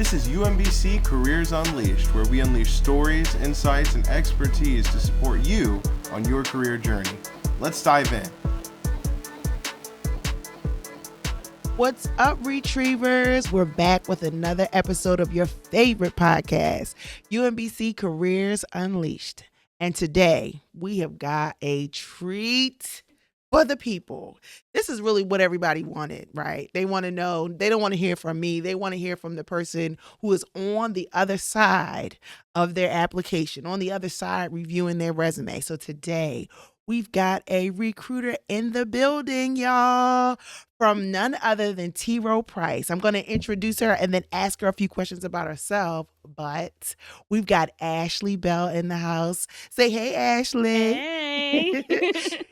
This is UMBC Careers Unleashed, where we unleash stories, insights, and expertise to support you on your career journey. Let's dive in. What's up, Retrievers? We're back with another episode of your favorite podcast, UMBC Careers Unleashed. And today, we have got a treat for the people. This is really what everybody wanted, right? They want to know, they don't want to hear from me. They want to hear from the person who is on the other side of their application, on the other side reviewing their resume. So today, we've got a recruiter in the building, y'all, from none other than Rowe Price. I'm going to introduce her and then ask her a few questions about herself, but we've got Ashley Bell in the house. Say, hey, Ashley. Hey.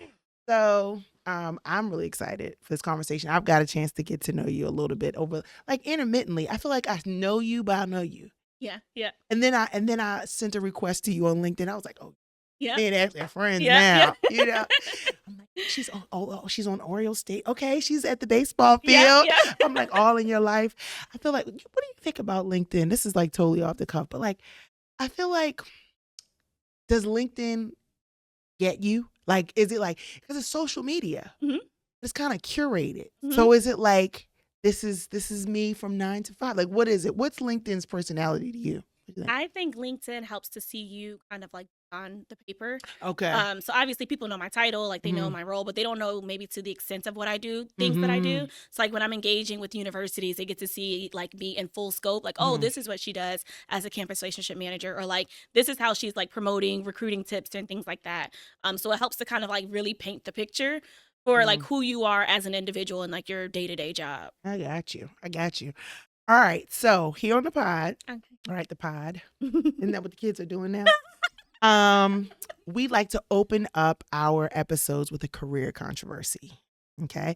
So I'm really excited for this conversation. I've got a chance to get to know you a little bit over, like, intermittently. I feel like I know you, but I know you. Yeah. And then I sent a request to you on LinkedIn. I was like, oh, Yeah. they ain't actually friends Yeah. now. You know, I'm like, she's on Oriole State. Okay, she's at the baseball field. Yeah. I'm like, all in your life. I feel like, what do you think about LinkedIn? This is like totally off the cuff, but like, I feel like, does LinkedIn get you? Like, is it like, because it's social media, it's kind of curated. So is it like, this is me from 9 to 5? Like, what is it? What's LinkedIn's personality to you? I think LinkedIn helps to see you kind of like on the paper. Okay. So obviously people know my title, like they know my role, but they don't know maybe to the extent of what I do, things that I do. So like when I'm engaging with universities, they get to see like me in full scope, like, oh, this is what she does as a campus relationship manager, or like, this is how she's like promoting recruiting tips and things like that. So it helps to kind of like really paint the picture for like who you are as an individual and like your day-to-day job. I got you. All right. So here on the pod, Okay. all right, the pod, isn't that what the kids are doing now? We like to open up our episodes with a career controversy. Okay.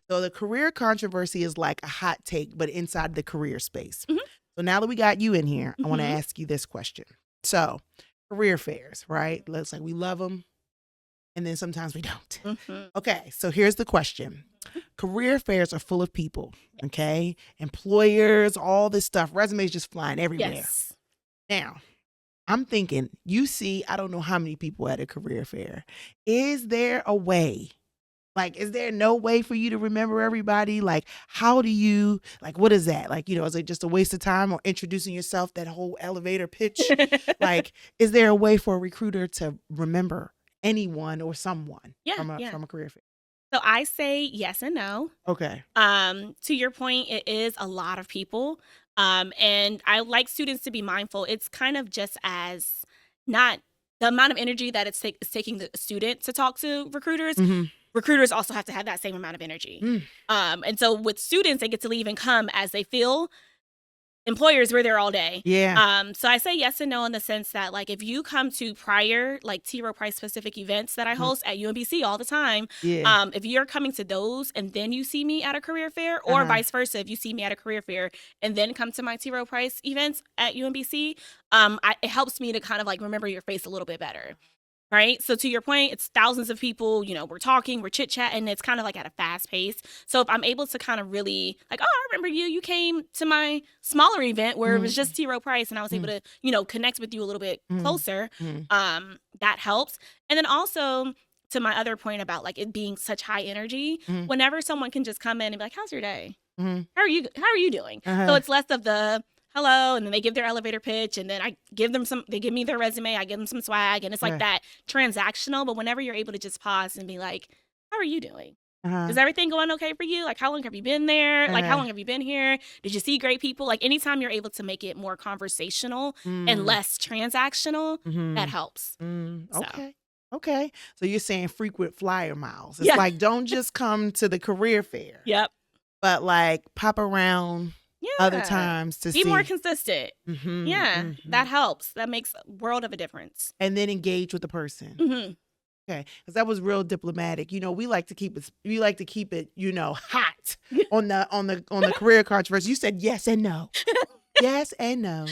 So the career controversy is like a hot take, but inside the career space. So now that we got you in here, I want to ask you this question. So career fairs, right? Looks like we love them, and then sometimes we don't. Okay, so here's the question. Career fairs are full of people, okay? Employers, all this stuff, resumes just flying everywhere. Yes. Now, I'm thinking, you see, I don't know how many people at a career fair. Is there a way? Like, is there no way for you to remember everybody? Like, how do you, like, what is that? Like, you know, is it just a waste of time, or introducing yourself, that whole elevator pitch? Like, is there a way for a recruiter to remember anyone or someone from a career fair? So I say yes and no. Okay. To your point, it is a lot of people. And I like students to be mindful. It's kind of just as not the amount of energy that it's taking the student to talk to recruiters. Recruiters also have to have that same amount of energy. And so with students, they get to leave and come as they feel. Employers, we're there all day. Yeah. So I say yes and no in the sense that, like, if you come to prior, like, Rowe Price specific events that I host at UMBC all the time, if you're coming to those and then you see me at a career fair, or vice versa, if you see me at a career fair and then come to my Rowe Price events at UMBC, it helps me to kind of like remember your face a little bit better. Right. So to your point, it's thousands of people, you know, we're talking, we're chit chatting. It's kind of like at a fast pace. So if I'm able to kind of really like, oh, I remember you came to my smaller event where it was just Rowe Price, and I was able to, you know, connect with you a little bit closer. That helps. And then also to my other point about like it being such high energy, whenever someone can just come in and be like, how's your day? How are you doing? So it's less of the hello, and then they give their elevator pitch, and then I give them they give me their resume, I give them some swag, and it's like that transactional. But whenever you're able to just pause and be like, how are you doing? Is everything going okay for you? Like, how long have you been there? Like, how long have you been here? Did you see great people? Like, anytime you're able to make it more conversational and less transactional, that helps. Okay. So you're saying frequent flyer miles. It's like, don't just come to the career fair. Yep. But like pop around other times to be see. more consistent. That helps. That makes a world of a difference. And then engage with the person. Okay, because that was real diplomatic. You know, we like to keep it, you know, hot on the career controversy. You said yes and no. Yes and no.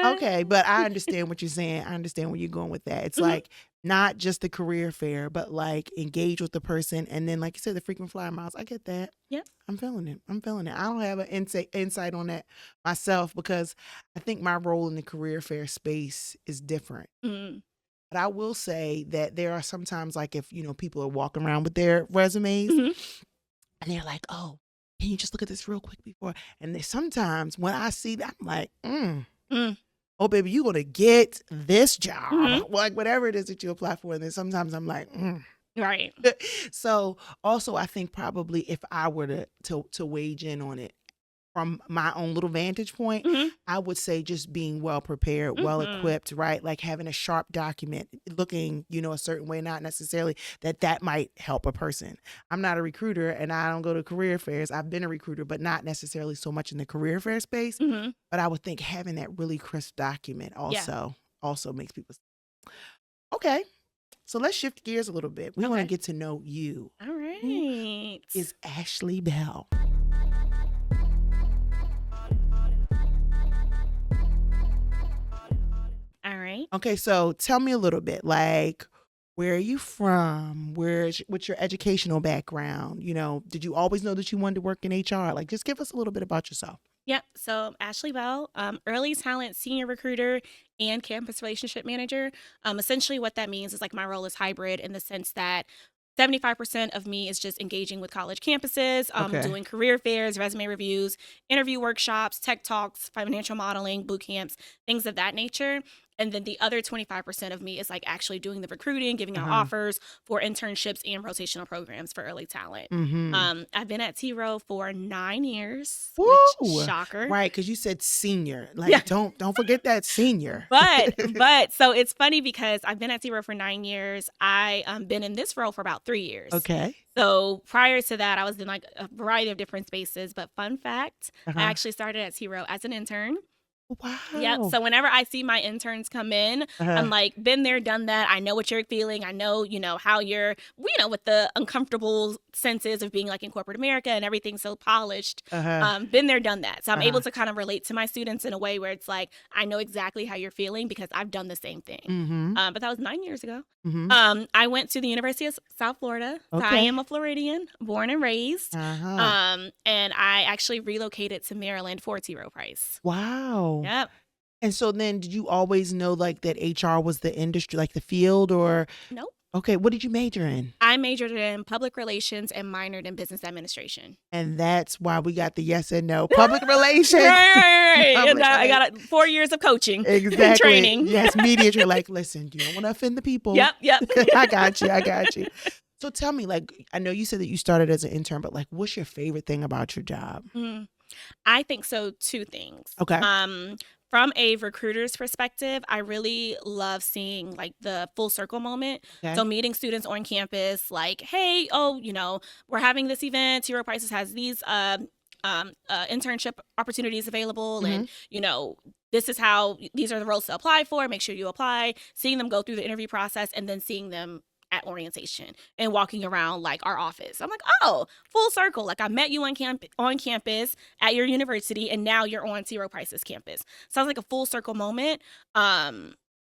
Okay, but I understand what you're saying. I understand where you're going with that. It's like not just the career fair, but like engage with the person. And then, like you said, the frequent flyer miles. I get that. Yep. I'm feeling it. I don't have an insight on that myself because I think my role in the career fair space is different. Mm-hmm. But I will say that there are sometimes, like, if, people are walking around with their resumes Mm-hmm. and they're like, oh, can you just look at this real quick before? And then sometimes when I see that, I'm like, oh, baby, you're going to get this job. Mm-hmm. Like, whatever it is that you apply for. And then sometimes I'm like, Right. So also, I think probably if I were to wage in on it from my own little vantage point, Mm-hmm. I would say just being well prepared, well equipped, right? Like having a sharp document, looking, a certain way, not necessarily that might help a person. I'm not a recruiter and I don't go to career fairs. I've been a recruiter, but not necessarily so much in the career fair space. Mm-hmm. But I would think having that really crisp document also makes people. Okay. So let's shift gears a little bit. We want to get to know you. All right. Who is Ashley Bell? All right. Okay, so tell me a little bit, like, where are you from? What's your educational background? Did you always know that you wanted to work in HR? Like, just give us a little bit about yourself. Yep. So Ashley Bell, early talent senior recruiter and campus relationship manager. Essentially what that means is like my role is hybrid in the sense that 75% of me is just engaging with college campuses, doing career fairs, resume reviews, interview workshops, tech talks, financial modeling, boot camps, things of that nature. And then the other 25% of me is like actually doing the recruiting, giving out offers for internships and rotational programs for early talent. Mm-hmm. I've been at T Rowe for 9 years. Woo! Which, shocker. Right, because you said senior. Like, don't forget that senior. But so it's funny because I've been at T Rowe for 9 years. I been in this role for about 3 years. Okay. So prior to that, I was in like a variety of different spaces. But fun fact, I actually started at T Rowe as an intern. Wow. Yep. So whenever I see my interns come in, I'm like, been there, done that. I know what you're feeling. I know, how you're, with the uncomfortable senses of being like in corporate America and everything so polished. Been there, done that. So I'm able to kind of relate to my students in a way where it's like, I know exactly how you're feeling because I've done the same thing. Mm-hmm. But that was 9 years ago. Mm-hmm. I went to the University of South Florida. Okay. I am a Floridian, born and raised. And I actually relocated to Maryland for Rowe Price. Wow. Yep. And so then did you always know like that HR was the industry, like the field, or? Nope. Okay. What did you major in? I majored in public relations and minored in business administration. And that's why we got the yes and no. Public relations. Right. And I got 4 years of coaching. Exactly. Training. Yes, media. You're like, listen, you don't want to offend the people. Yep. I got you. So tell me, like, I know you said that you started as an intern, but like, what's your favorite thing about your job? I think so. 2 things. Okay. From a recruiter's perspective, I really love seeing like the full circle moment. Okay. So meeting students on campus, like, hey, we're having this event. Rowe Price has these internship opportunities available, and these are the roles to apply for. Make sure you apply. Seeing them go through the interview process, and then seeing them at orientation and walking around like our office. I'm like, oh, full circle. Like I met you on campus at your university, and now you're on Rowe Price's campus. Sounds like a full circle moment.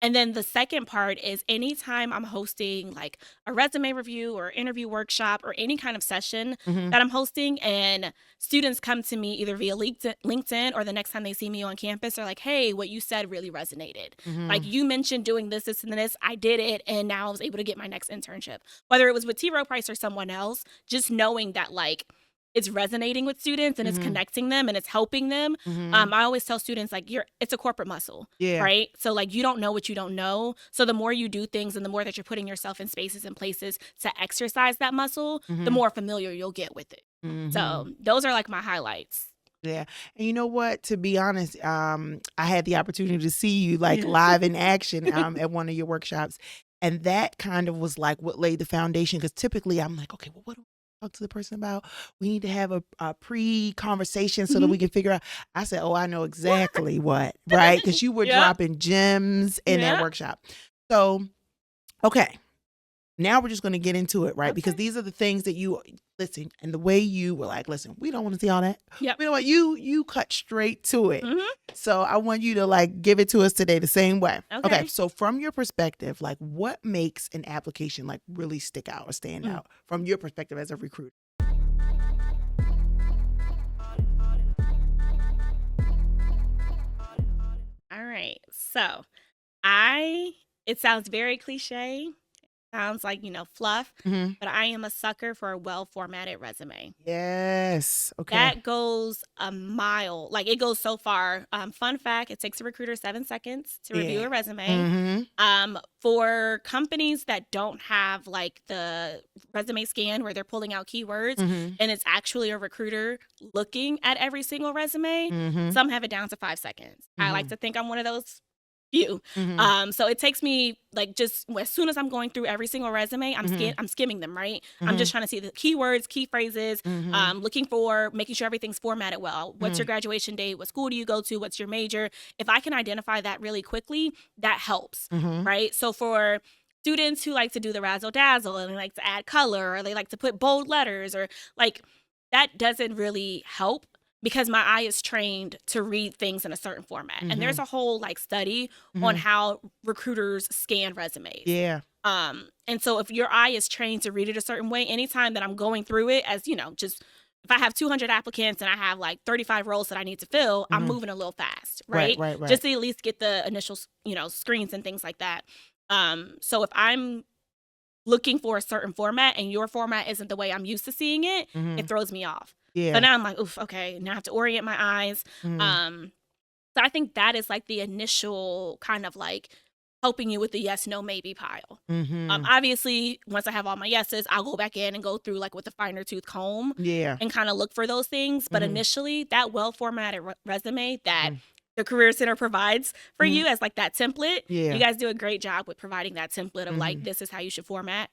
And then the second part is anytime I'm hosting like a resume review or interview workshop or any kind of session that I'm hosting, and students come to me either via LinkedIn or the next time they see me on campus, they're like, hey, what you said really resonated. Like you mentioned doing this, and this, I did it, and now I was able to get my next internship. Whether it was with Rowe Price or someone else, just knowing that like it's resonating with students and it's connecting them and it's helping them. I always tell students like it's a corporate muscle, right? So like you don't know what you don't know. So the more you do things and the more that you're putting yourself in spaces and places to exercise that muscle, the more familiar you'll get with it. So those are like my highlights. Yeah. And you know what? To be honest, I had the opportunity to see you like live in action at one of your workshops. And that kind of was like what laid the foundation. Because typically I'm like, okay, well, what do talk to the person about? We need to have a pre-conversation so that we can figure out. I said, oh, I know exactly what, right? Because you were dropping gems in that workshop. So, okay. Now we're just going to get into it, right? Because these are the things that listen, and the way you were like, listen, we don't want to see all that. Yep. You know what? You cut straight to it. Mm-hmm. So I want you to like give it to us today the same way. Okay. So from your perspective, like what makes an application like really stick out or stand out from your perspective as a recruiter? All right. So it sounds very cliche. Sounds like, fluff, but I am a sucker for a well-formatted resume. Yes. Okay. That goes a mile. Like, it goes so far. Fun fact, it takes a recruiter 7 seconds to review a resume. For companies that don't have, like, the resume scan where they're pulling out keywords, and it's actually a recruiter looking at every single resume, some have it down to 5 seconds. I like to think I'm one of those few. So it takes me like just as soon as I'm going through every single resume, I'm skimming them, right? I'm just trying to see the keywords, key phrases, making sure everything's formatted well. What's your graduation date? What school do you go to? What's your major? If I can identify that really quickly, that helps, right? So for students who like to do the razzle dazzle and they like to add color or they like to put bold letters or like that doesn't really help. Because my eye is trained to read things in a certain format. And there's a whole like study on how recruiters scan resumes. Yeah. And so if your eye is trained to read it a certain way, anytime that I'm going through it as, just if I have 200 applicants and I have like 35 roles that I need to fill, I'm moving a little fast, right? Right. Just to at least get the initial, screens and things like that. So if I'm looking for a certain format and your format isn't the way I'm used to seeing it, it throws me off. Yeah. So now I'm like, oof, okay, now I have to orient my eyes. So I think that is like the initial kind of like helping you with the yes, no, maybe pile. Obviously, once I have all my yeses, I'll go back in and go through like with a finer tooth comb and kind of look for those things. But initially, that well-formatted resume that the Career Center provides for you as like that template, you guys do a great job with providing that template of like, this is how you should format.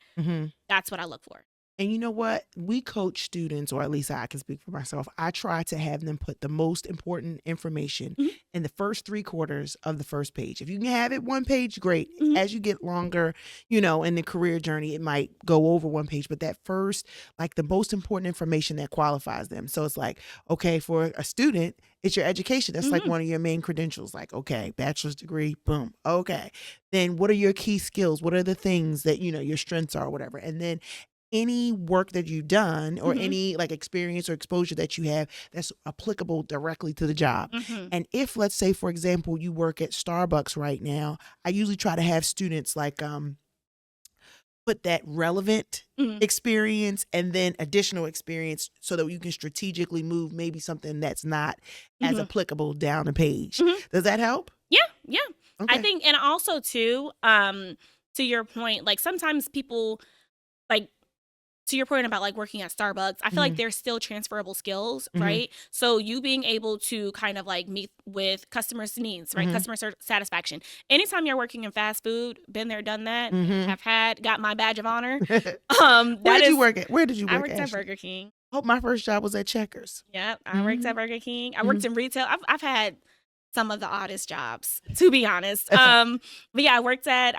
That's what I look for. And you know what? We coach students, or at least I can speak for myself. I try to have them put the most important information in the first 3/4 of the first page. If you can have it one page, great. As you get longer, in the career journey, it might go over one page. But that first, like the most important information that qualifies them. So it's like, okay, for a student, it's your education. That's like one of your main credentials. Like, okay, bachelor's degree, boom. Okay. Then what are your key skills? What are the things that, your strengths are or whatever? And then any work that you've done or any like experience or exposure that you have that's applicable directly to the job. And if, let's say, for example, you work at Starbucks right now, I usually try to have students like put that relevant experience and then additional experience so that you can strategically move maybe something that's not as applicable down the page. Does that help? Yeah. Okay. I think, and also too, to your point, like sometimes people like, to your point about like working at Starbucks, I feel like there's still transferable skills, right? So you being able to kind of like meet with customers' needs, right? Customer satisfaction. Anytime you're working in fast food, been there, done that, got my badge of honor. Where did you work at? I worked at Burger King. Oh, my first job was at Checkers. Yeah, I worked at Burger King. I worked in retail. I've had some of the oddest jobs, to be honest. But yeah, I worked at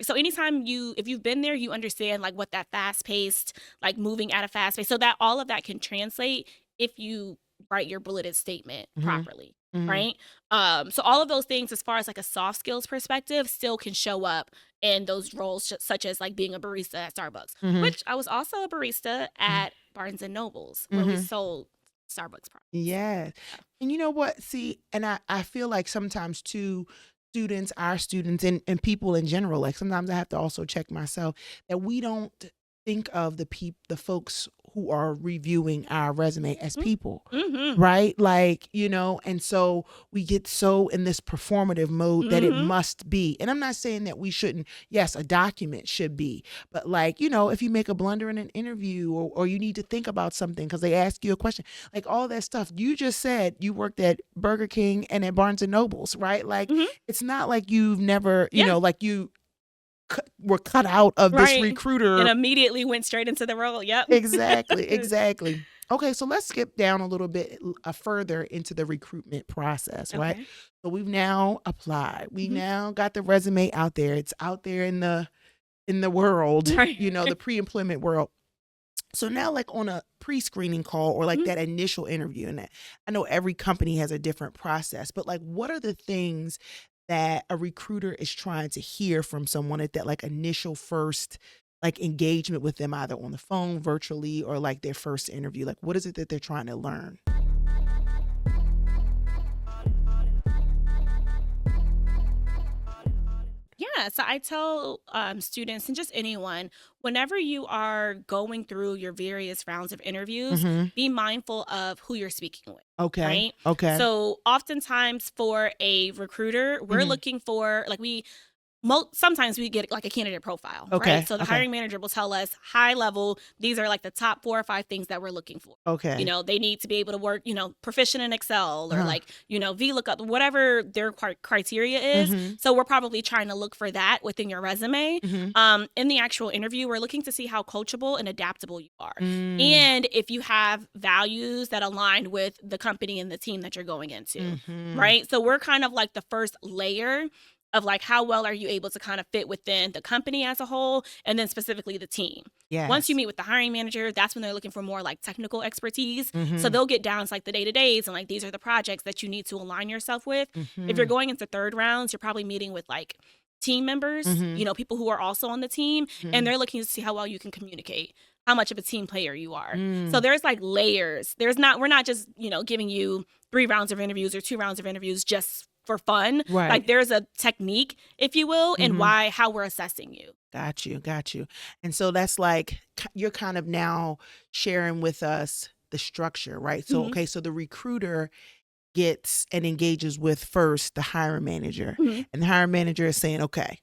so anytime if you've been there, you understand like what that fast paced, like moving at a fast pace, so that all of that can translate if you write your bulleted statement properly, right? So all of those things, as far as like a soft skills perspective, still can show up in those roles, such as like being a barista at Starbucks, which I was also a barista at Barnes and Nobles, where we sold Starbucks products. Yeah. And you know what? See, and I feel like sometimes too, our students and people in general, like sometimes I have to also check myself that we don't think of the folks who are reviewing our resume as people, right? Like, and so we get so in this performative mode that it must be. And I'm not saying that we shouldn't. Yes, a document should be. But like, if you make a blunder in an interview or you need to think about something because they ask you a question, like all that stuff. You just said you worked at Burger King and at Barnes and Nobles, right? Like, it's not like you've never, like you were cut out of this recruiter and immediately went straight into the role. Yep. Exactly. Okay, so let's skip down a little bit further into the recruitment process, right? So we've now applied. We now got the resume out there. It's out there in the world, right. The pre-employment world. So now, like on a pre-screening call or like that initial interview, and I know every company has a different process, but like what are the things that a recruiter is trying to hear from someone at that like initial first like engagement with them, either on the phone, virtually, or like their first interview? Like what is it that they're trying to learn? Yeah, so I tell students and just anyone, whenever you are going through your various rounds of interviews, be mindful of who you're speaking with. Okay. Right. Okay. So oftentimes for a recruiter, we're looking for sometimes we get like a candidate profile, Okay. right? So the hiring manager will tell us high level, these are like the top 4 or 5 things that we're looking for. Okay. They need to be able to work, proficient in Excel or like, VLOOKUP, whatever their criteria is. So we're probably trying to look for that within your resume. In the actual interview, we're looking to see how coachable and adaptable you are. And if you have values that align with the company and the team that you're going into, right? So we're kind of like the first layer of like how well are you able to kind of fit within the company as a whole, and then specifically the team. Yes. Once you meet with the hiring manager, that's when they're looking for more like technical expertise. So they'll get down to like the day-to-days and like these are the projects that you need to align yourself with. If you're going into third rounds, you're probably meeting with like team members, people who are also on the team, and they're looking to see how well you can communicate, how much of a team player you are. So there's like layers. We're not just, giving you 3 rounds of interviews or 2 rounds of interviews just for fun. Right. Like there's a technique, if you will, and how we're assessing you. Got you. And so that's like, you're kind of now sharing with us the structure, right? So, okay, so the recruiter gets and engages with first the hiring manager, and the hiring manager is saying, okay,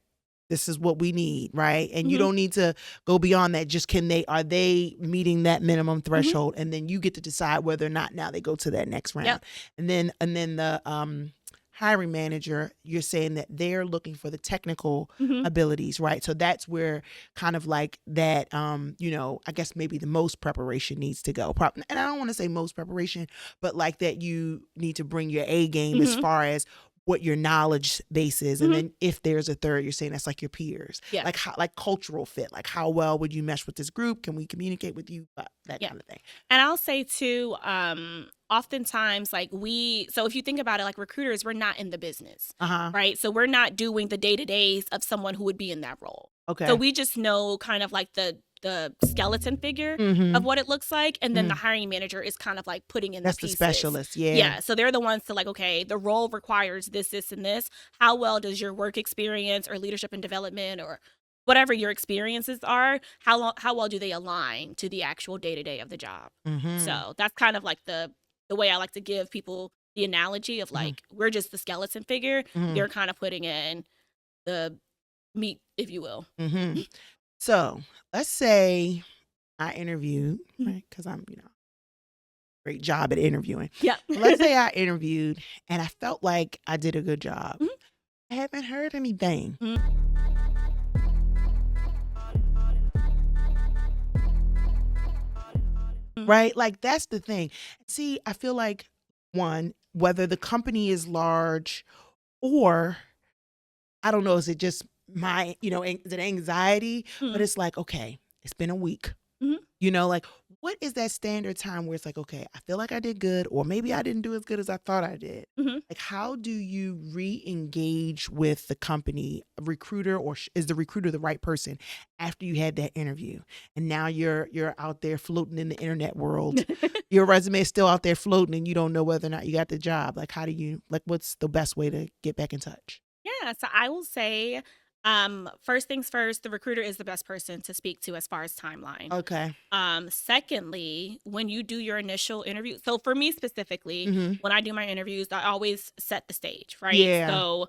this is what we need, right? And you don't need to go beyond that. Just are they meeting that minimum threshold? And then you get to decide whether or not now they go to that next round. Yep. And then the hiring manager, you're saying that they're looking for the technical abilities, right? So that's where kind of like that, I guess maybe the most preparation needs to go. And I don't want to say most preparation, but like that you need to bring your A game as far as what your knowledge base is. And then if there's a third, you're saying that's like your peers. Yeah. Like cultural fit, like how well would you mesh with this group? Can we communicate with you? That kind of thing. And I'll say too, oftentimes so if you think about it, like recruiters, we're not in the business, right? So we're not doing the day-to-days of someone who would be in that role. Okay. So we just know kind of like the skeleton figure of what it looks like, and then the hiring manager is kind of like putting in the pieces. The specialist. Yeah, so they're the ones to like, okay, the role requires this and this. How well does your work experience or leadership and development or whatever your experiences are, how well do they align to the actual day-to-day of the job? So that's kind of like the way I like to give people the analogy of like, we're just the skeleton figure. You're kind of putting in the meat, if you will. So let's say I interviewed, right? Because I'm, great job at interviewing. Yeah. Let's say I interviewed and I felt like I did a good job. I haven't heard anything. Right? Like that's the thing. See, I feel like one, whether the company is large or I don't know, is it just my, is it anxiety? But it's like, okay, it's been a week. Like what is that standard time where it's like, okay, I feel like I did good, or maybe I didn't do as good as I thought I did. Like how do you re-engage with the company, a recruiter, or is the recruiter the right person after you had that interview? And now you're out there floating in the internet world. Your resume is still out there floating and you don't know whether or not you got the job. Like how do you, what's the best way to get back in touch? Yeah, so I will say, first things first, the recruiter is the best person to speak to as far as timeline. Okay. Secondly, when you do your initial interview, so for me specifically, when I do my interviews, I always set the stage, right? Yeah. So,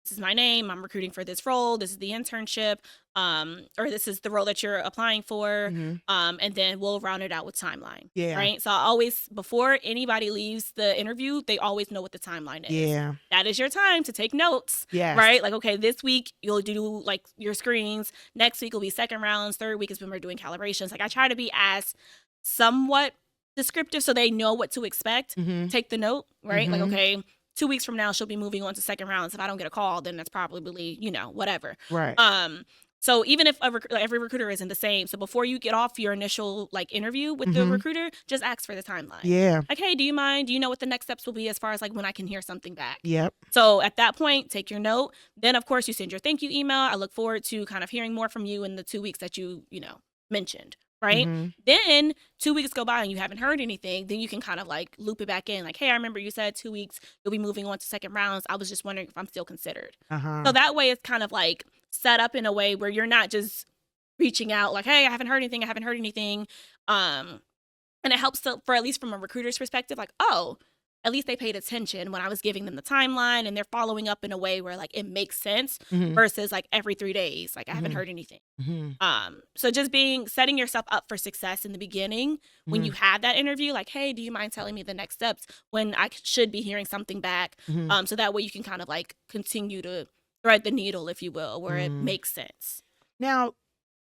this is my name, I'm recruiting for this role, this is the internship, or this is the role that you're applying for, and then we'll round it out with timeline. Yeah. Right? So I always, before anybody leaves the interview, they always know what the timeline is. Yeah. That is your time to take notes. Yeah. Right? Like, okay, this week you'll do like your screens, next week will be second rounds, third week is when we're doing calibrations. Like I try to be as somewhat descriptive so they know what to expect. Take the note, right? Like, okay, 2 weeks from now, she'll be moving on to second rounds. If I don't get a call, then that's probably, whatever. Right. So even if every recruiter isn't the same, so before you get off your initial like interview with the recruiter, just ask for the timeline. Yeah. Like, hey, do you mind? Do you know what the next steps will be as far as like when I can hear something back? Yep. So at that point, take your note. Then of course you send your thank you email. I look forward to kind of hearing more from you in the 2 weeks that you mentioned. Right. Then 2 weeks go by and you haven't heard anything. Then you can kind of like loop it back in like, hey, I remember you said 2 weeks you'll be moving on to second rounds. I was just wondering if I'm still considered. So that way it's kind of like set up in a way where you're not just reaching out like, hey, I haven't heard anything. And it helps for at least from a recruiter's perspective, like, oh, at least they paid attention when I was giving them the timeline and they're following up in a way where like it makes sense versus like every 3 days, like I haven't heard anything. So just setting yourself up for success in the beginning when you have that interview, like, hey, do you mind telling me the next steps when I should be hearing something back? So that way you can kind of like continue to thread the needle, if you will, where it makes sense. Now,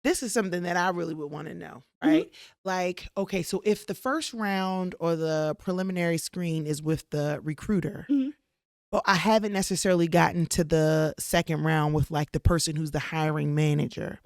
this is something that I really would want to know, right? Like, okay, so if the first round or the preliminary screen is with the recruiter, but I haven't necessarily gotten to the second round with like the person who's the hiring manager,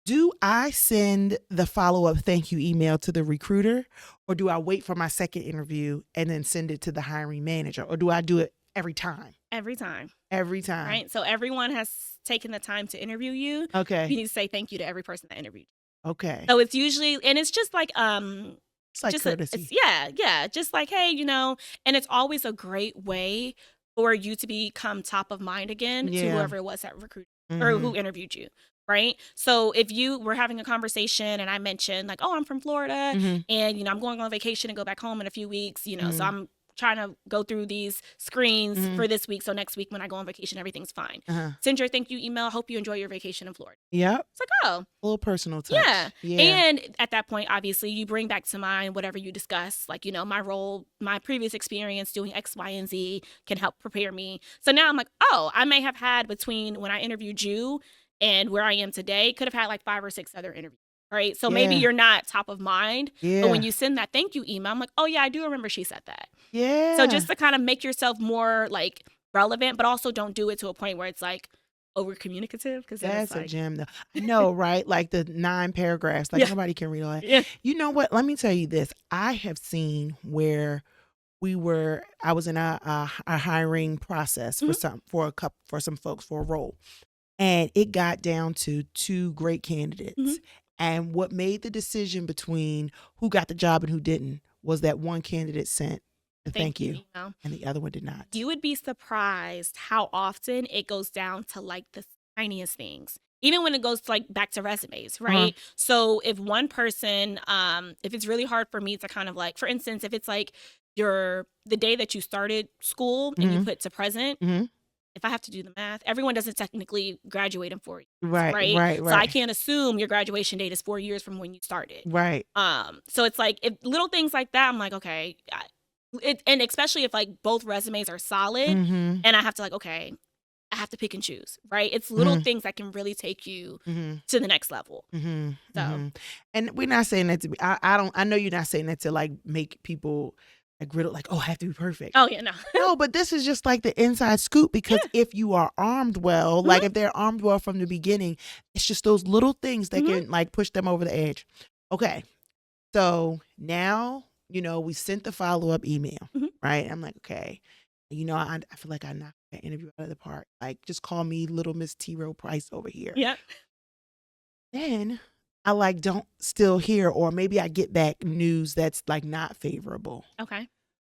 do I send the follow-up thank you email to the recruiter, or do I wait for my second interview and then send it to the hiring manager, or do I do it every time? Every time. Right? So everyone has taken the time to interview you. Okay. You need to say thank you to every person that interviewed you. Okay. So it's usually, and it's just like, it's like courtesy. Yeah. Just like, hey, and it's always a great way for you to become top of mind again to whoever it was that recruited or who interviewed you. Right. So if you were having a conversation and I mentioned like, oh, I'm from Florida and, I'm going on vacation and go back home in a few weeks, so I'm trying to go through these screens for this week. So next week when I go on vacation, everything's fine. Send your thank you email. Hope you enjoy your vacation in Florida. Yep. It's like, oh. A little personal touch. Yeah. And at that point, obviously, you bring back to mind whatever you discussed. Like, my role, my previous experience doing X, Y, and Z can help prepare me. So now I'm like, oh, I may have had between when I interviewed you and where I am today, could have had like 5 or 6 other interviews. Right. So maybe you're not top of mind. Yeah. But when you send that thank you email, I'm like, oh, yeah, I do remember she said that. Yeah. So just to kind of make yourself more like relevant, but also don't do it to a point where it's like over communicative. Because that's like, a gem, though. No, right? Like the 9 paragraphs. Like nobody can read all that. Yeah. You know what? Let me tell you this. I have seen where I was in a hiring process for some folks for a role. And it got down to 2 great candidates. And what made the decision between who got the job and who didn't was that one candidate sent a thank you and the other one did not. You would be surprised how often it goes down to like the tiniest things. Even when it goes like back to resumes, right? So if one person, if it's really hard for me to kind of like, for instance, if it's like the day that you started school and you put to present, if I have to do the math, everyone doesn't technically graduate in 4 years, right? So I can't assume your graduation date is 4 years from when you started. Right. So it's like if little things like that, I'm like, okay. And especially if like both resumes are solid and I have to like, okay, I have to pick and choose, right? It's little things that can really take you to the next level. So, and we're not saying that to be, I know you're not saying that to like make people like griddle, like, oh, I have to be perfect. Oh, yeah, no. No, but this is just like the inside scoop because if you are armed well, like if they're armed well from the beginning, it's just those little things that can like push them over the edge. Okay. So now, we sent the follow-up email, right? I'm like, okay, I feel like I knocked that interview out of the park. Like, just call me Little Miss Rowe Price over here. Yeah. Then I like don't still hear, or maybe I get back news that's like not favorable. Okay.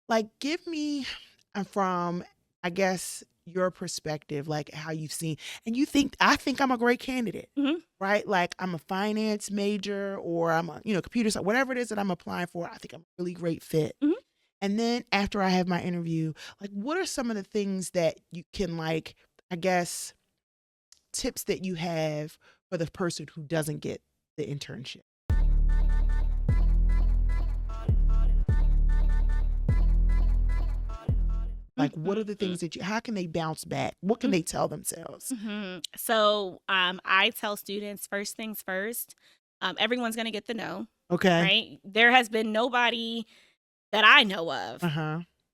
Like give me from, I guess, your perspective, like how you've seen, and I think I'm a great candidate, right? Like I'm a finance major or I'm a, computer science, whatever it is that I'm applying for. I think I'm a really great fit. And then after I have my interview, like what are some of the things that you can like, I guess, tips that you have for the person who doesn't get the internship? Like, what are the things that how can they bounce back? What can they tell themselves? So I tell students first things first, everyone's going to get the no. Okay. Right. There has been nobody that I know of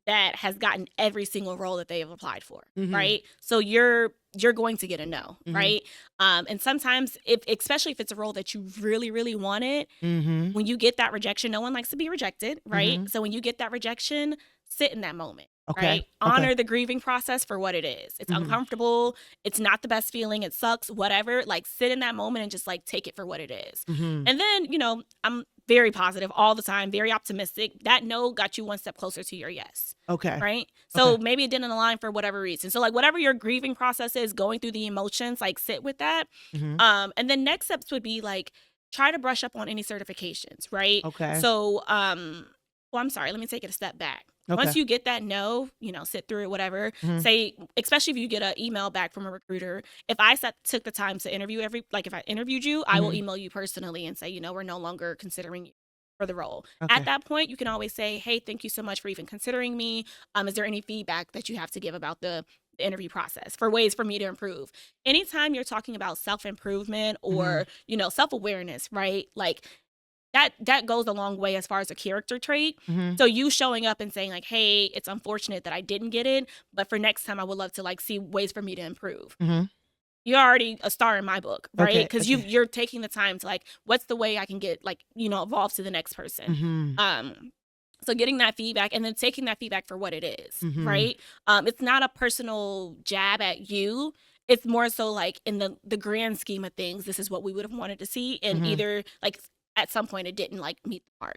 that has gotten every single role that they have applied for, right? So you're going to get a no, right? And sometimes, especially if it's a role that you really, really wanted, when you get that rejection, no one likes to be rejected, right? So when you get that rejection, sit in that moment. Okay. Right? Honor the grieving process for what it is. It's uncomfortable. It's not the best feeling. It sucks, whatever. Like, sit in that moment and just like take it for what it is. And then, you know, I'm very positive all the time, very optimistic. That no got you one step closer to your yes. Okay. Right? So maybe it didn't align for whatever reason. So like whatever your grieving process is, going through the emotions, like sit with that. And then next steps would be like, try to brush up on any certifications, right? Okay. So, well, I'm sorry, let me take it a step back. Okay. Once you get that no, you know, sit through it, whatever. Say, especially if you get an email back from a recruiter, if I took the time to interview if I interviewed you, I will email you personally and say, you know, we're no longer considering you for the role. Okay. At that point, you can always say, hey, thank you so much for even considering me. Is there any feedback that you have to give about the interview process for ways for me to improve? Anytime you're talking about self-improvement or, you know, self-awareness, right? Like, that goes a long way as far as a character trait. So you showing up and saying like, hey, it's unfortunate that I didn't get it, but for next time I would love to like see ways for me to improve. You're already a star in my book, right? Because you're taking the time to like, what's the way I can get like, you know, evolve to the next person. So getting that feedback and then taking that feedback for what it is, right? It's not a personal jab at you. It's more so like in the grand scheme of things, this is what we would have wanted to see. And either like at some point it didn't like meet the mark.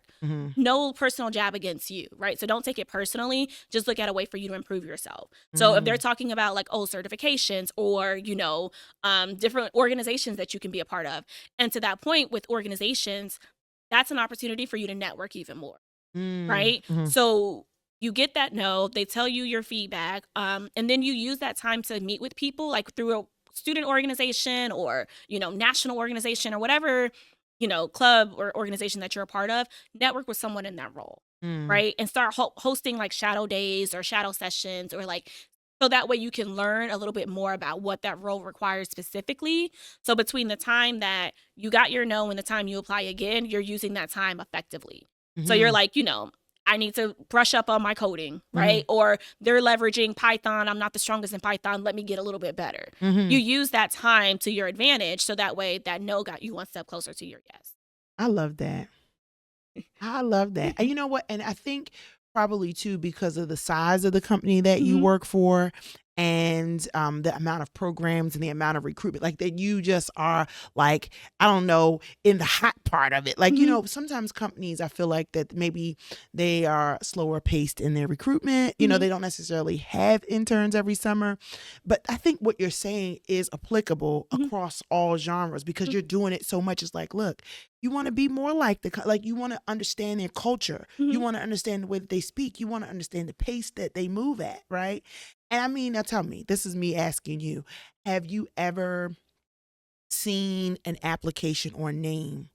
No personal jab against you, right? So don't take it personally. Just look at a way for you to improve yourself. So if they're talking about like, oh, certifications or, you know, different organizations that you can be a part of. And to that point with organizations, that's an opportunity for you to network even more, right? So you get that no, they tell you your feedback, and then you use that time to meet with people like through a student organization or, you know, national organization or whatever, you know, club or organization that you're a part of. Network with someone in that role, right? And start hosting like shadow days or shadow sessions or like, so that way you can learn a little bit more about what that role requires specifically. So between the time that you got your no and the time you apply again, you're using that time effectively. So you're like, you know, I need to brush up on my coding, right? Or they're leveraging Python. I'm not the strongest in Python. Let me get a little bit better. You use that time to your advantage. So that way that no got you one step closer to your yes. I love that. I love that. And you know what? And I think probably too, because of the size of the company that you work for and the amount of programs and the amount of recruitment, like that you just are like, I don't know, in the hot part of it. Like, you know, sometimes companies, I feel like that maybe they are slower paced in their recruitment. You know, they don't necessarily have interns every summer. But I think what you're saying is applicable across all genres because you're doing it so much. It's like, look, you want to be more like you want to understand their culture. You want to understand the way that they speak. You want to understand the pace that they move at, right? And I mean, now tell me, this is me asking you, have you ever seen an application or name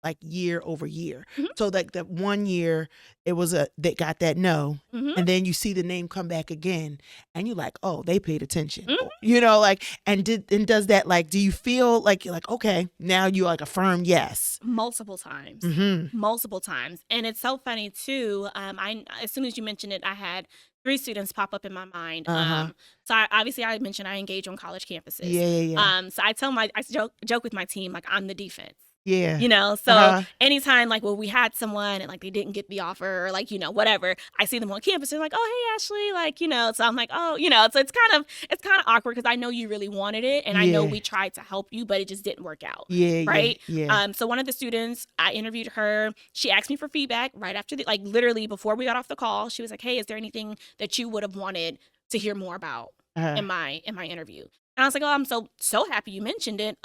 like year over year? So like that 1 year it was they got that no, and then you see the name come back again and you're like, oh, they paid attention. You know, like, and does that, like, do you feel like you're like, okay, now you like a firm yes? Multiple times. Multiple times. And it's so funny too. As soon as you mentioned it, I had 3 students pop up in my mind. So I mentioned I engage on college campuses. Yeah. So I joke with my team, like I'm the defense. Yeah. You know, so anytime like, well, we had someone and like they didn't get the offer or like, you know, whatever, I see them on campus, they're like, oh, hey, Ashley, like, you know, so I'm like, oh, you know, so it's kind of awkward because I know you really wanted it and I know we tried to help you, but it just didn't work out. Right. So one of the students, I interviewed her. She asked me for feedback right after like literally before we got off the call. She was like, hey, is there anything that you would have wanted to hear more about in my interview? And I was like, oh, I'm so happy you mentioned it.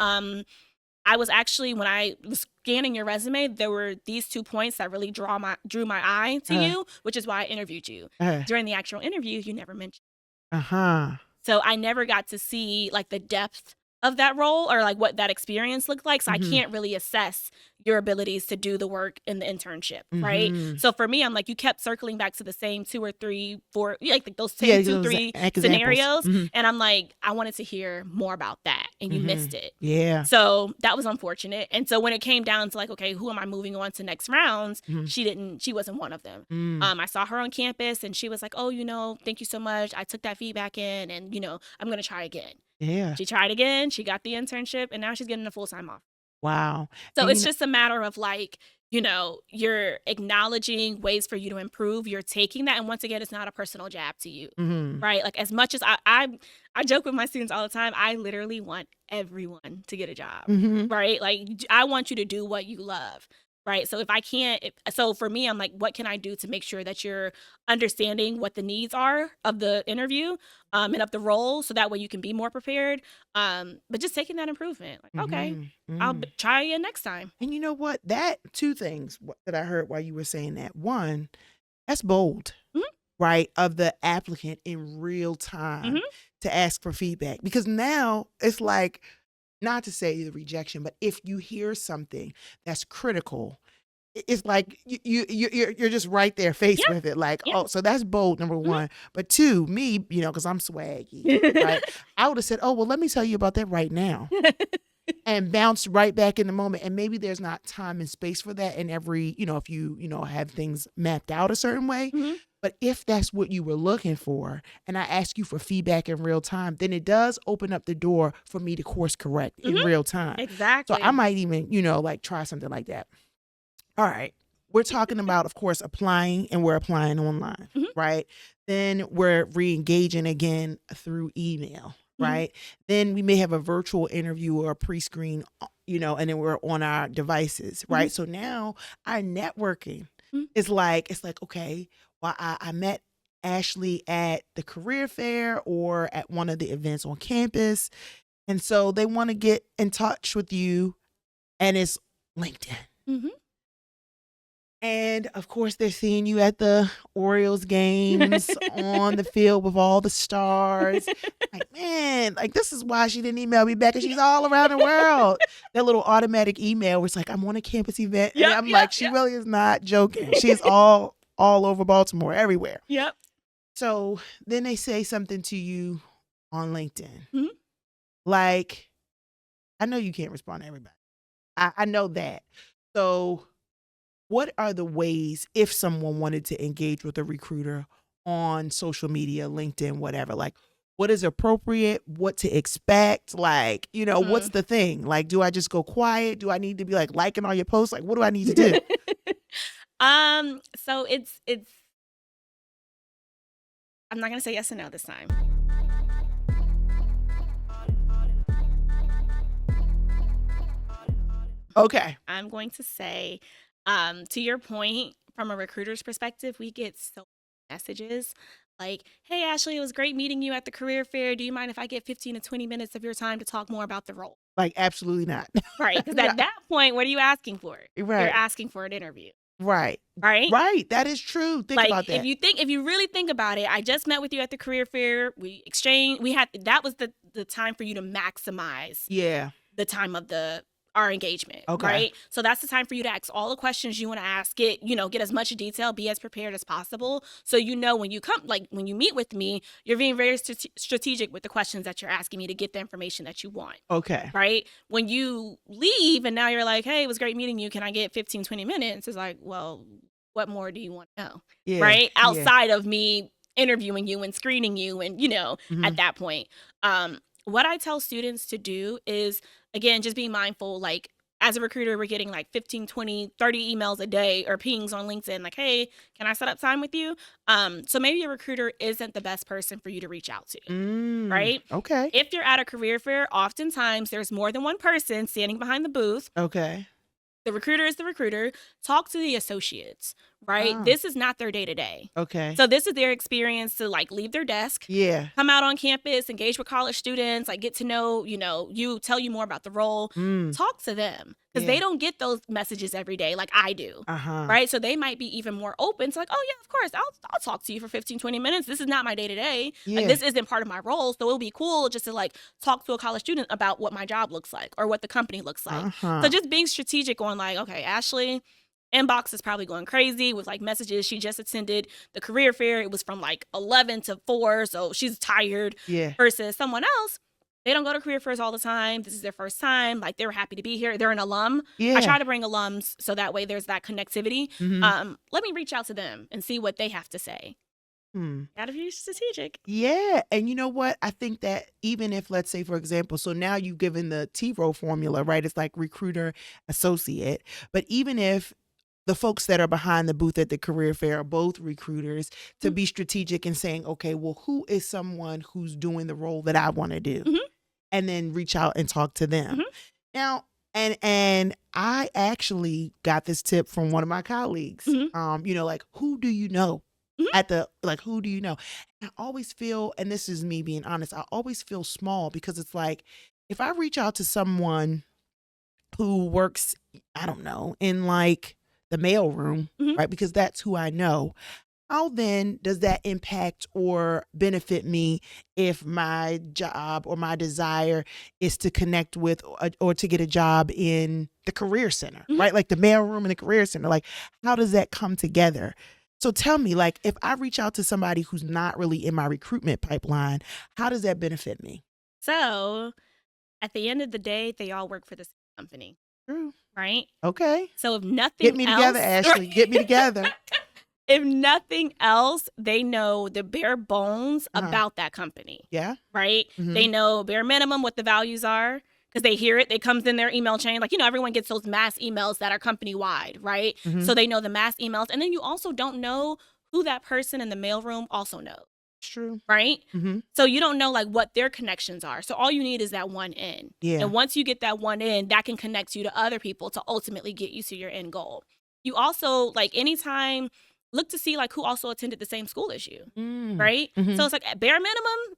I was actually, when I was scanning your resume, there were these 2 points that really drew my eye to you, which is why I interviewed you. During the actual interview, you never mentioned. So I never got to see like the depth of that role or like what that experience looked like. So I can't really assess, your abilities to do the work in the internship, right? So for me, I'm like, you kept circling back to the same 2 or 3, 4, like those same 2, 3 scenarios. And I'm like, I wanted to hear more about that, and you missed it. Yeah. So that was unfortunate. And so when it came down to like, okay, who am I moving on to next rounds? She wasn't one of them. I saw her on campus, and she was like, oh, thank you so much. I took that feedback in, and I'm going to try again. Yeah. She tried again. She got the internship, and now she's getting a full-time offer. Wow. So it's just a matter of like, you're acknowledging ways for you to improve. You're taking that. And once again, it's not a personal jab to you, right? Like as much as I joke with my students all the time, I literally want everyone to get a job, right? Like I want you to do what you love. Right. So if I can't, so for me, I'm like, what can I do to make sure that you're understanding what the needs are of the interview and of the role, so that way you can be more prepared. But just taking that improvement, like, okay, I'll try again next time. And you know what? That 2 things that I heard while you were saying that. One, that's bold, right? Of the applicant in real time to ask for feedback, because now it's like, not to say the rejection, but if you hear something that's critical, it's like you're just right there faced with it. Like, oh, so that's bold, number 1. But 2, me, because I'm swaggy, right? I would have said, oh, well, let me tell you about that right now. And bounce right back in the moment. And maybe there's not time and space for that in every, if you, have things mapped out a certain way. But if that's what you were looking for, and I ask you for feedback in real time, then it does open up the door for me to course correct in real time. Exactly. So I might even, like try something like that. All right. We're talking about, of course, applying, and we're applying online, right? Then we're re-engaging again through email, right? Then we may have a virtual interview or a pre-screen, and then we're on our devices, right? So now our networking is like, okay, well, I met Ashley at the career fair or at one of the events on campus. And so they want to get in touch with you, and it's LinkedIn. And of course, they're seeing you at the Orioles games on the field with all the stars. Like, man, like this is why she didn't email me back, because she's all around the world. That little automatic email where it's like, I'm on a campus event. And I'm like, she really is not joking. She's all over Baltimore, everywhere. So then they say something to you on LinkedIn. Like, I know you can't respond to everybody. I know that. So what are the ways, if someone wanted to engage with a recruiter on social media, LinkedIn, whatever, like what is appropriate, what to expect? Like, what's the thing? Like, do I just go quiet? Do I need to be like liking all your posts? Like, what do I need to do? So it's I'm not going to say yes and no this time. Okay. I'm going to say, to your point, from a recruiter's perspective, we get so many messages like, hey, Ashley, it was great meeting you at the career fair. Do you mind if I get 15 to 20 minutes of your time to talk more about the role? Like, absolutely not. Right. Because at that point, what are you asking for? Right. You're asking for an interview. Right. Right. Right. That is true. Think about that. If you really think about it, I just met with you at the career fair. We exchanged. That was the time for you to maximize. The time of our engagement. Okay. Right. So that's the time for you to ask all the questions you want to ask. Get as much detail. Be as prepared as possible. So when you come, like when you meet with me, you're being very strategic with the questions that you're asking me to get the information that you want. Okay. Right. When you leave and now you're like, hey, it was great meeting you. Can I get 15, 20 minutes? It's like, well, what more do you want to know? Yeah. Right. Outside of me interviewing you and screening you and, at that point. What I tell students to do is, again, just be mindful, like as a recruiter, we're getting like 15, 20, 30 emails a day or pings on LinkedIn like, hey, can I set up time with you? So maybe a recruiter isn't the best person for you to reach out to, right? Okay. If you're at a career fair, oftentimes there's more than one person standing behind the booth. Okay. The recruiter is the recruiter. Talk to the associates, right? Oh. This is not their day-to-day. Okay. So this is their experience to like leave their desk. Yeah. Come out on campus, engage with college students, like get to know, tell you more about the role. Talk to them. because they don't get those messages every day like I do. Right? So they might be even more open to like, oh yeah, of course, I'll talk to you for 15, 20 minutes. This is not my day to day. Like this isn't part of my role. So it'll be cool just to like talk to a college student about what my job looks like or what the company looks like. So just being strategic on like, okay, Ashley, inbox is probably going crazy with like messages. She just attended the career fair. It was from like 11 to 4. So she's tired versus someone else. They don't go to career fairs all the time. This is their first time. Like they're happy to be here. They're an alum. I try to bring alums so that way there's that connectivity. Let me reach out to them and see what they have to say. Gotta be strategic. Yeah. And you know what? I think that even if, let's say, for example, so now you've given the T-Rowe formula, right? It's like recruiter, associate. But even if the folks that are behind the booth at the career fair are both recruiters, to be strategic and saying, okay, well, who is someone who's doing the role that I want to do? And then reach out and talk to them. Now, and I actually got this tip from one of my colleagues. You know, like, who do you know? Who do you know? And I always feel, and this is me being honest, I always feel small because it's like, if I reach out to someone who works, I don't know, in like the mailroom, right? Because that's who I know. How then does that impact or benefit me if my job or my desire is to connect with or to get a job in the career center, right? Like the mailroom and the career center. Like, how does that come together? So tell me, like, if I reach out to somebody who's not really in my recruitment pipeline, how does that benefit me? So at the end of the day, they all work for the same company. True. Right? Okay. So if nothing Get me together, Ashley. Get me together. If nothing else, they know the bare bones about that company. Yeah. Right? They know bare minimum what the values are because they hear it. It comes in their email chain. Like, you know, everyone gets those mass emails that are company-wide, right? So they know the mass emails. And then you also don't know who that person in the mailroom also knows. True. Right? So you don't know like what their connections are. So all you need is that one in. Yeah. And once you get that one in, that can connect you to other people to ultimately get you to your end goal. You also, like, anytime, look to see like who also attended the same school as you. Right? So it's like at bare minimum,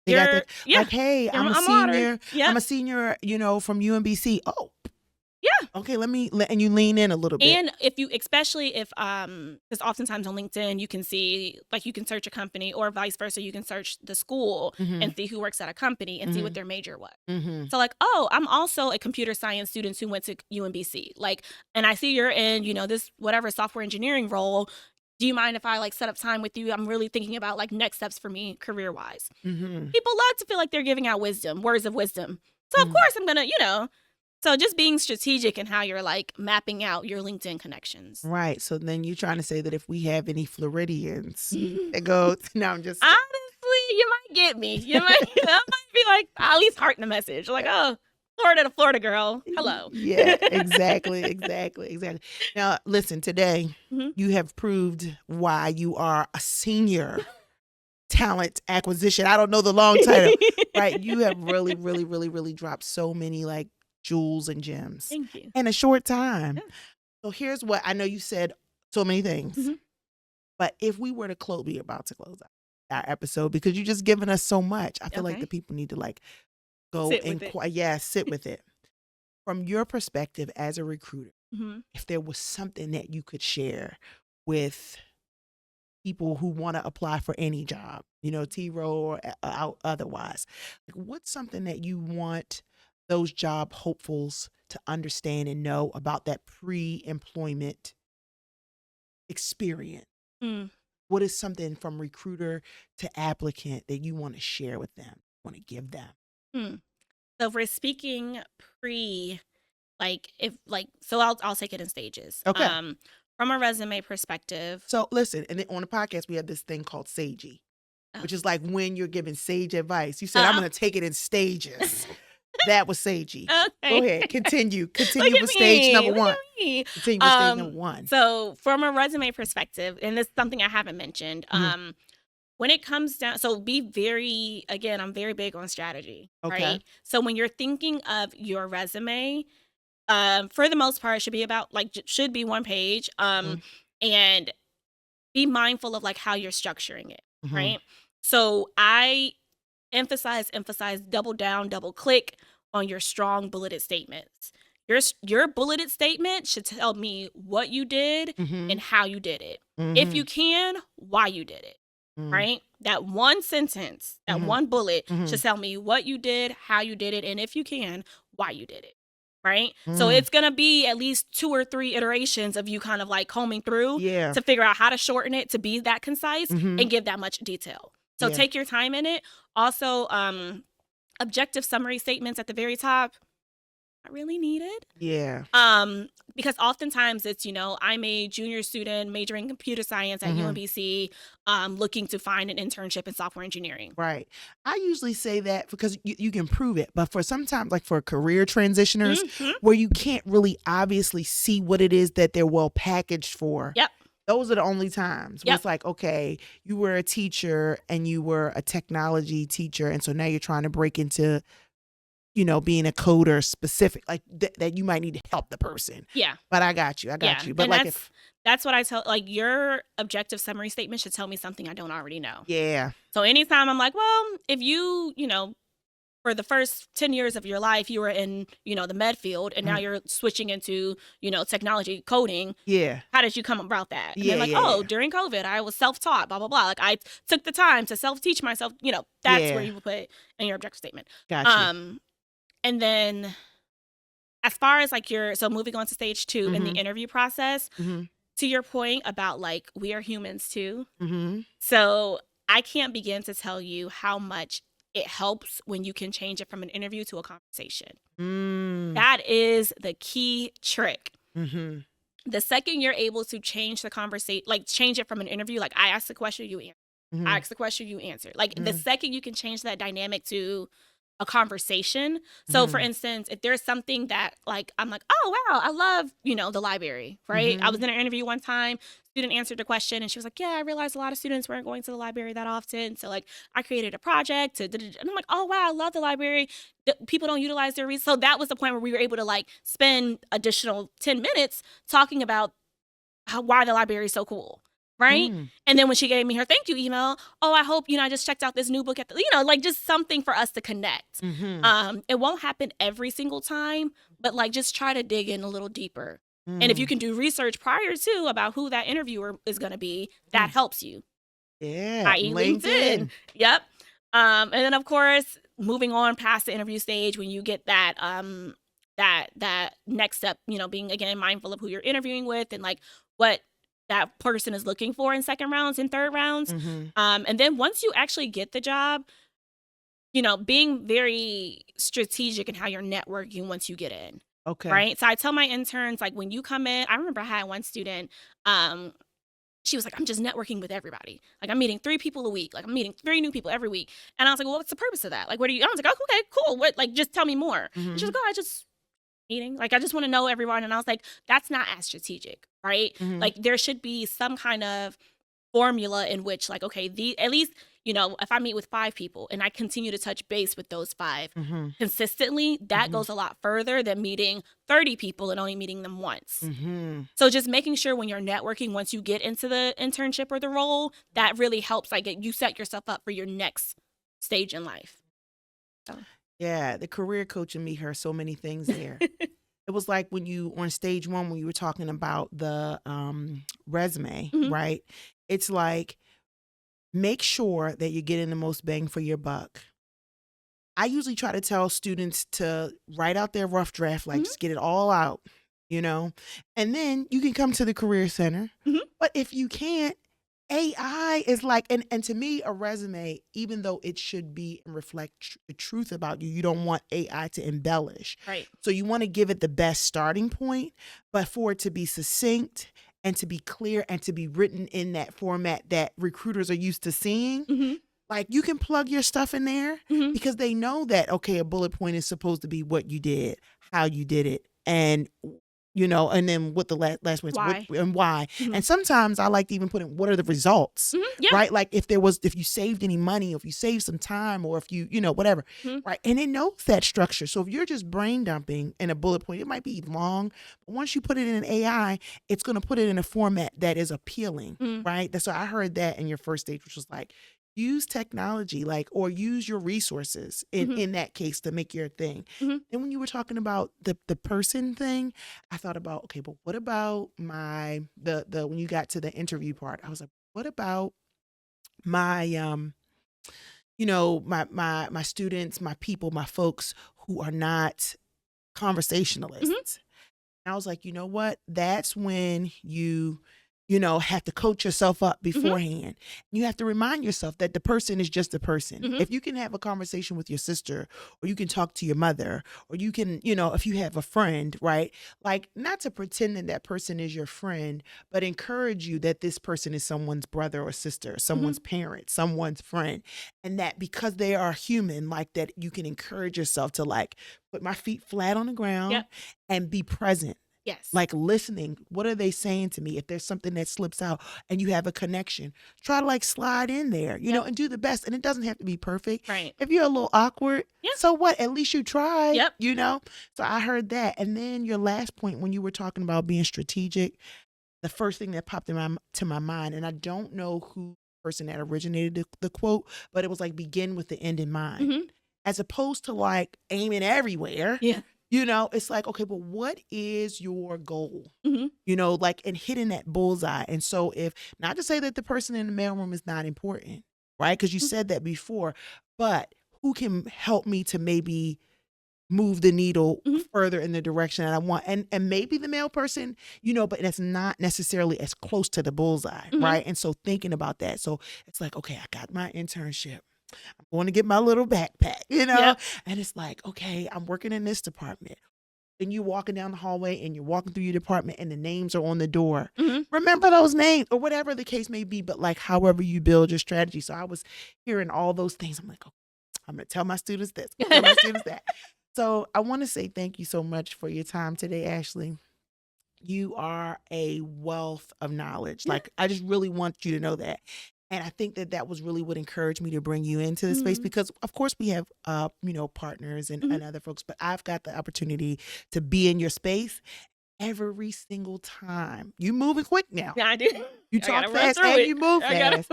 like, hey, I'm a senior. I'm a senior, you know, from UMBC. Oh, yeah. Okay, and you lean in a little bit. And if you, especially if, because oftentimes on LinkedIn, you can see, like, you can search a company or vice versa. You can search the school and see who works at a company and see what their major was. So like, oh, I'm also a computer science student who went to UMBC. Like, and I see you're in, you know, this whatever software engineering role. Do you mind if I like set up time with you? I'm really thinking about like next steps for me career wise. People love to feel like they're giving out wisdom, words of wisdom. So of course I'm gonna, you know. So just being strategic in how you're like mapping out your LinkedIn connections. Right. So then you're trying to say that if we have any Floridians that go, no, I'm just. Honestly, you might get me. You might be like, at least heart in the message. Like, oh, Florida to Florida girl. Hello. Yeah, exactly. Now, listen, today you have proved why you are a senior talent acquisition. I don't know the long title, right? You have really, really, really, really dropped so many like jewels and gems. Thank you. In a short time. Yeah. So here's what I know you said so many things, but if we were to close, we're about to close out our episode because you've just given us so much. I feel like the people need to like go sit with it. From your perspective as a recruiter, if there was something that you could share with people who want to apply for any job, you know, T-Rowe or otherwise, like what's something that you want those job hopefuls to understand and know about that pre-employment experience? What is something from recruiter to applicant that you want to share with them, want to give them? So if we're speaking I'll take it in stages. Okay. From a resume perspective. So listen, and then on the podcast, we have this thing called Sagey, which is like when you're giving sage advice. You said, I'm going to take it in stages. That was sagey. Okay. Go ahead. Continue with stage number one. Continue with stage number one. So from a resume perspective, and this is something I haven't mentioned, when it comes down, so I'm very big on strategy, right? So when you're thinking of your resume, for the most part, it should be one page, and be mindful of like how you're structuring it, right? So I emphasize, double down, double click on your strong bulleted statements. your bulleted statement should tell me what you did and how you did it. If you can, why you did it. Right? That one sentence, that one bullet should tell me what you did, how you did it, and if you can, why you did it. Right? So it's going to be at least 2 or 3 iterations of you kind of like combing through to figure out how to shorten it to be that concise and give that much detail. So take your time in it. Also, objective summary statements at the very top, not really needed. Yeah. Because oftentimes it's, I'm a junior student majoring in computer science at UMBC, looking to find an internship in software engineering. Right. I usually say that because you can prove it, but for sometimes like for career transitioners where you can't really obviously see what it is that they're well packaged for. Yep. Those are the only times where it's like, okay, you were a teacher and you were a technology teacher. And so now you're trying to break into, being a coder specific, like that you might need to help the person. Yeah. But I got you. But and like that's what I tell, like your objective summary statement should tell me something I don't already know. Yeah. So anytime I'm like, well, if you, for the first 10 years of your life, you were in, the med field and now you're switching into, technology coding. Yeah. How did you come about that? And they're like, during COVID, I was self-taught, blah, blah, blah. Like I took the time to self-teach myself, that's where you would put in your objective statement. Gotcha. And then as far as like so moving on to stage 2 in the interview process, to your point about like, we are humans too. So I can't begin to tell you how much it helps when you can change it from an interview to a conversation. That is the key trick. The second you're able to change the conversation, like change it from an interview, like I asked the question, you answer. I asked the question, you answered. Like the second you can change that dynamic to a conversation. So for instance, if there's something that like, I'm like, oh, wow, I love, the library, right? I was in an interview one time, student answered a question and she was like, yeah, I realized a lot of students weren't going to the library that often. So like I created a project and I'm like, oh, wow, I love the library. People don't utilize their resources. So that was the point where we were able to like spend additional 10 minutes talking about why the library is so cool. Right. And then when she gave me her thank you email, oh, I hope, I just checked out this new book at the, like just something for us to connect. It won't happen every single time, but like just try to dig in a little deeper. And if you can do research prior to about who that interviewer is going to be, that helps you. Yeah. I.e. LinkedIn. Yep. And then of course, moving on past the interview stage, when you get that, that next step, being again mindful of who you're interviewing with and like what that person is looking for in second rounds and third rounds. And then once you actually get the job, being very strategic in how you're networking once you get in. Okay. Right. So I tell my interns, like when you come in, I remember I had one student, she was like, I'm just networking with everybody. Like I'm meeting 3 people a week. Like I'm meeting 3 new people every week. And I was like, well, what's the purpose of that? Like, I was like, oh, okay, cool. What, like, just tell me more. And she was like, oh, I just meeting. Like, I just want to know everyone. And I was like, that's not as strategic, right? Like there should be some kind of formula in which like, okay, at least, if I meet with 5 people and I continue to touch base with those 5 consistently, that goes a lot further than meeting 30 people and only meeting them once. So just making sure when you're networking, once you get into the internship or the role, that really helps like you set yourself up for your next stage in life. So. Yeah, the career coach in me heard so many things there. It was like when you on stage 1 when you were talking about the resume, right? It's like make sure that you're getting the most bang for your buck. I usually try to tell students to write out their rough draft, like just get it all out, and then you can come to the Career Center. But if you can't, AI is like, and to me, a resume, even though it should be and reflect the truth about you, you don't want AI to embellish. Right. So you want to give it the best starting point, but for it to be succinct and to be clear and to be written in that format that recruiters are used to seeing. Like you can plug your stuff in there because they know that, okay, a bullet point is supposed to be what you did, how you did it, and and then what the last one is, why. And why. And sometimes I like to even put in what are the results, right? Like if you saved any money, or if you saved some time, or if you, whatever, right? And it knows that structure. So if you're just brain dumping in a bullet point, it might be long, but once you put it in an AI, it's going to put it in a format that is appealing, right? So I heard that in your first stage, which was like, use technology, like, or use your resources in that case to make your thing. And when you were talking about the person thing, I thought about, okay, but what about my, when you got to the interview part, I was like, what about my, my students, my people, my folks who are not conversationalists? And I was like, you know what? That's when you have to coach yourself up beforehand. You have to remind yourself that the person is just a person. If you can have a conversation with your sister, or you can talk to your mother, or you can, if you have a friend, right? Like, not to pretend that that person is your friend, but encourage you that this person is someone's brother or sister, someone's parent, someone's friend. And that because they are human, like that, you can encourage yourself to, like, put my feet flat on the ground and be present. Yes. Like, listening. What are they saying to me? If there's something that slips out and you have a connection, try to, like, slide in there, and do the best. And it doesn't have to be perfect. Right. If you're a little awkward, so what? At least you tried, So I heard that. And then your last point, when you were talking about being strategic, the first thing that popped to my mind, and I don't know who the person that originated the quote, but it was like, begin with the end in mind. As opposed to, like, aiming everywhere. Yeah. It's like, okay, but what is your goal? Like, and hitting that bullseye. And so, if, not to say that the person in the mailroom is not important, right? Because you said that before, but who can help me to maybe move the needle further in the direction that I want? And maybe the mail person, but that's not necessarily as close to the bullseye, right? And so thinking about that. So it's like, okay, I got my internship. I'm going to get my little backpack, and it's like, okay, I'm working in this department. And you're walking down the hallway and you're walking through your department and the names are on the door. Remember those names, or whatever the case may be, but, like, however you build your strategy. So I was hearing all those things. I'm like, oh, I'm going to tell my students this, tell my students that. So I want to say thank you so much for your time today, Ashley. You are a wealth of knowledge. Like, I just really want you to know that. And I think that was really what encouraged me to bring you into the space, because of course we have, partners and other folks, but I've got the opportunity to be in your space every single time. You moving quick now. Yeah, I do. You talk fast and you move fast,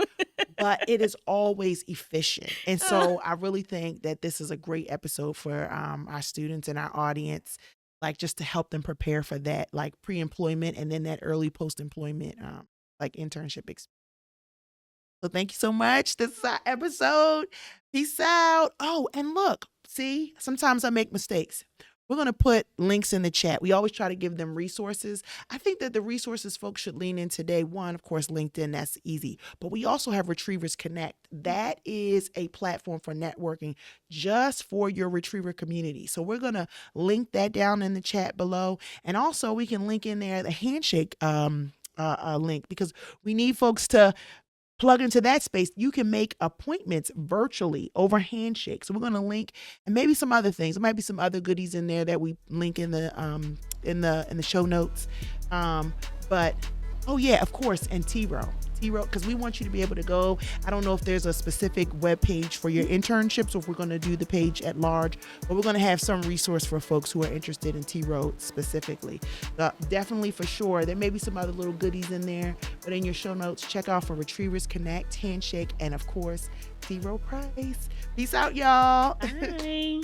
but it is always efficient. And so I really think that this is a great episode for our students and our audience, like, just to help them prepare for that, like, pre-employment and then that early post-employment, like, internship experience. So thank you so much. This is our episode. Peace out. Oh, and look, see, sometimes I make mistakes. We're going to put links in the chat. We always try to give them resources. I think that the resources folks should lean in today. One, of course, LinkedIn, that's easy. But we also have Retrievers Connect. That is a platform for networking just for your Retriever community. So we're going to link that down in the chat below. And also we can link in there the handshake link, because we need folks to plug into that space. You can make appointments virtually over Handshake. So we're going to link, and maybe some other things. There might be some other goodies in there that we link in the show notes. But oh yeah, of course, and T-Rowe, because we want you to be able to go. I don't know if there's a specific web page for your internships, or if we're going to do the page at large, but we're going to have some resource for folks who are interested in T-Rowe specifically. Definitely, for sure. There may be some other little goodies in there, but in your show notes, check out for Retrievers Connect, Handshake, and of course, Rowe Price. Peace out, y'all. Bye.